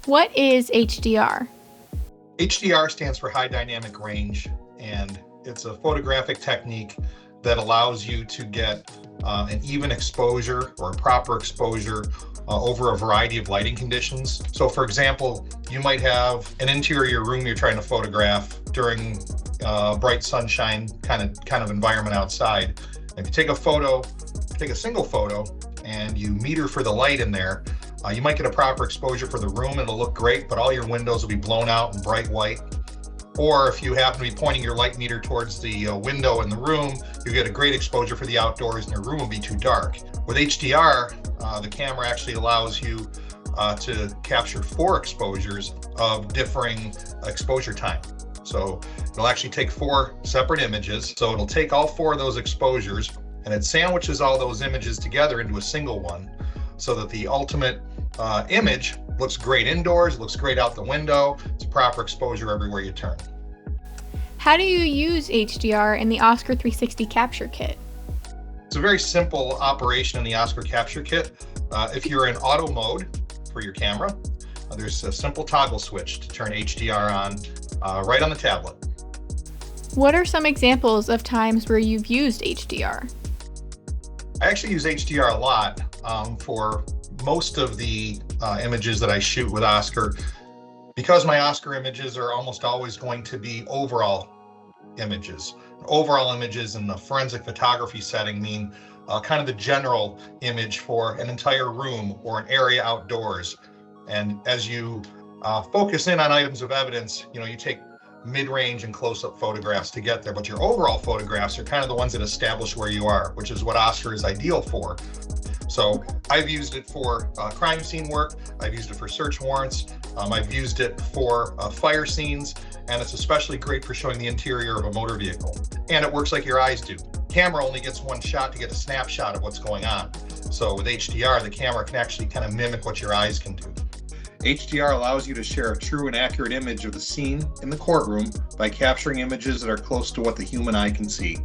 What is HDR? HDR stands for high dynamic range, and it's a photographic technique that allows you to get an even exposure or a proper exposure over a variety of lighting conditions. So for example, you might have an interior room you're trying to photograph during bright sunshine kind of environment outside. If you take a single photo and you meter for the light in there, you might get a proper exposure for the room and it'll look great, but all your windows will be blown out and bright white. Or if you happen to be pointing your light meter towards the window in the room, you get a great exposure for the outdoors and your room will be too dark. With HDR, the camera actually allows you to capture 4 exposures of differing exposure time. So it'll actually take 4 separate images. So it'll take all 4 of those exposures and it sandwiches all those images together into a single one so that the ultimate image looks great indoors, looks great out the window. It's a proper exposure everywhere you turn. How do you use HDR in the OSCR360 Capture Kit? It's a very simple operation in the OSCR Capture Kit. If you're in auto mode for your camera, there's a simple toggle switch to turn HDR on right on the tablet. What are some examples of times where you've used HDR? I actually use HDR a lot for most of the images that I shoot with OSCR, because my OSCR images are almost always going to be overall images. Overall images in the forensic photography setting mean kind of the general image for an entire room or an area outdoors. And as you focus in on items of evidence, you take mid-range and close-up photographs to get there, but your overall photographs are kind of the ones that establish where you are, which is what OSCR is ideal for. So I've used it for crime scene work, I've used it for search warrants, I've used it for fire scenes, and it's especially great for showing the interior of a motor vehicle. And it works like your eyes do. Camera only gets one shot to get a snapshot of what's going on. So with HDR, the camera can actually kind of mimic what your eyes can do. HDR allows you to share a true and accurate image of the scene in the courtroom by capturing images that are close to what the human eye can see.